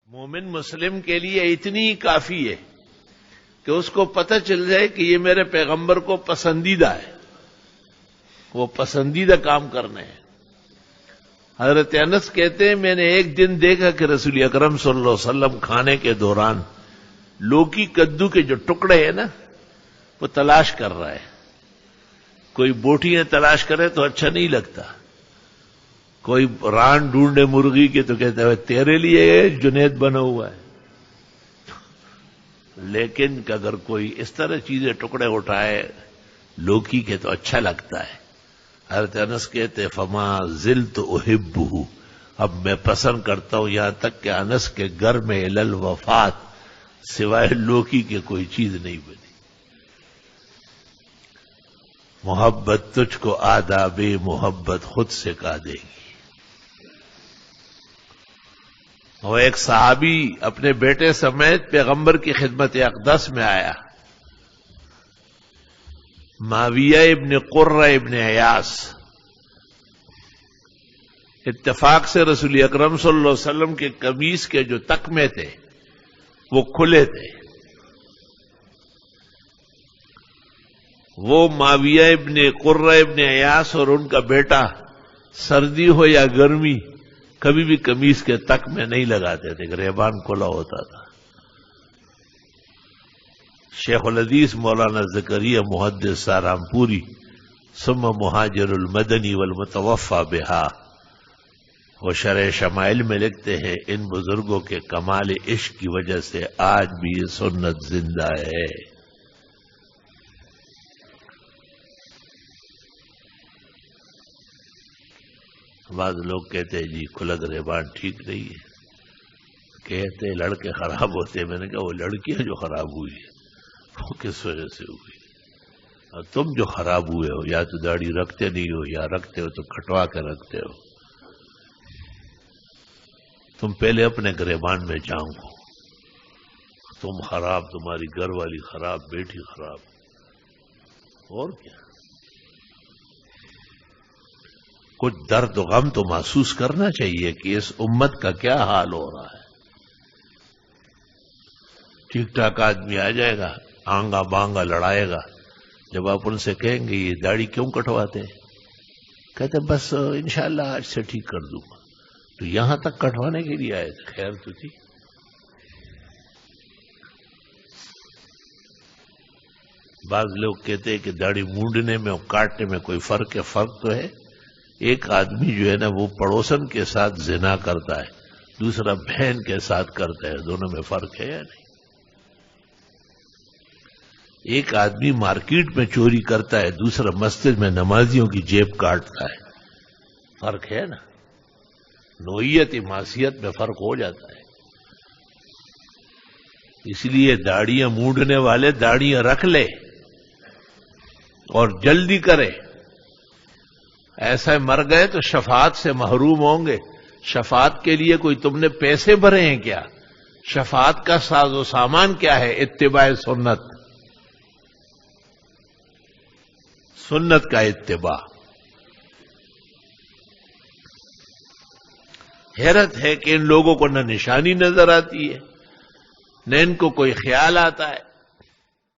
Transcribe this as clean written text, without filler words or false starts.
مومن مسلم کے لیے اتنی ہی کافی ہے کہ اس کو پتہ چل جائے کہ یہ میرے پیغمبر کو پسندیدہ ہے، وہ پسندیدہ کام کرنے ہیں۔ حضرت انس کہتے ہیں میں نے ایک دن دیکھا کہ رسول اکرم صلی اللہ علیہ وسلم کھانے کے دوران لوکی کدو کے جو ٹکڑے ہیں نا وہ تلاش کر رہا ہے۔ کوئی بوٹیاں تلاش کرے تو اچھا نہیں لگتا، کوئی ران ڈھونڈے مرغی کے تو کہتا ہے تیرے لیے جنید بنا ہوا ہے، لیکن اگر کوئی اس طرح چیزیں ٹکڑے اٹھائے لوکی کے تو اچھا لگتا ہے۔ حضرت انس کہتے فما زلت احبہ، اب میں پسند کرتا ہوں یہاں تک کہ انس کے گھر میں الی الوفات سوائے لوکی کے کوئی چیز نہیں بنی۔ محبت تجھ کو آداب محبت خود سکھا دے گی۔ وہ ایک صحابی اپنے بیٹے سمیت پیغمبر کی خدمت اقدس میں آیا، معاویہ ابن قرہ ابن ایاس، اتفاق سے رسول اکرم صلی اللہ علیہ وسلم کے قمیص کے جو تکمے تھے وہ کھلے تھے۔ وہ معاویہ ابن قرہ ابن ایاس اور ان کا بیٹا سردی ہو یا گرمی کبھی بھی قمیص کے تک میں نہیں لگاتے تھے، گریبان کھلا ہوتا تھا۔ شیخ الحدیث مولانا زکریا محدث سہارنپوری ثم مہاجر المدنی والمتوفى بہا، وہ شرح شمائل میں لکھتے ہیں ان بزرگوں کے کمال عشق کی وجہ سے آج بھی یہ سنت زندہ ہے۔ بعض لوگ کہتے ہیں جی کھلا گریبان ٹھیک نہیں ہے، کہتے لڑکے خراب ہوتے ہیں۔ میں نے کہا وہ لڑکیاں جو خراب ہوئی ہیں وہ کس وجہ سے ہوئی، اور تم جو خراب ہوئے ہو یا تو داڑھی رکھتے نہیں ہو یا رکھتے ہو تو کٹوا کے رکھتے ہو۔ تم پہلے اپنے گریبان میں جھانکو، تم خراب، تمہاری گھر والی خراب، بیٹی خراب، اور کیا۔ کچھ درد و غم تو محسوس کرنا چاہیے کہ اس امت کا کیا حال ہو رہا ہے۔ ٹھیک ٹھاک آدمی آ جائے گا، آنگا بانگا لڑائے گا، جب آپ ان سے کہیں گے یہ داڑھی کیوں کٹواتے ہیں، کہتے بس انشاءاللہ آج سے ٹھیک کر دوں گا۔ تو یہاں تک کٹوانے کے لیے آئے تھے، خیر تو تھی۔ بعض لوگ کہتے ہیں کہ داڑھی مونڈنے میں اور کاٹنے میں کوئی فرق ہے۔ فرق تو ہے، ایک آدمی جو ہے نا وہ پڑوسن کے ساتھ زنا کرتا ہے، دوسرا بہن کے ساتھ کرتا ہے، دونوں میں فرق ہے یا نہیں؟ ایک آدمی مارکیٹ میں چوری کرتا ہے، دوسرا مسجد میں نمازیوں کی جیب کاٹتا ہے، فرق ہے نا؟ نوعیت معصیت میں فرق ہو جاتا ہے۔ اس لیے داڑیاں مونڈنے والے داڑیاں رکھ لے اور جلدی کرے، ایسا مر گئے تو شفاعت سے محروم ہوں گے۔ شفاعت کے لیے کوئی تم نے پیسے بھرے ہیں کیا؟ شفاعت کا ساز و سامان کیا ہے؟ اتباع سنت، سنت کا اتباع۔ حیرت ہے کہ ان لوگوں کو نہ نشانی نظر آتی ہے، نہ ان کو کوئی خیال آتا ہے۔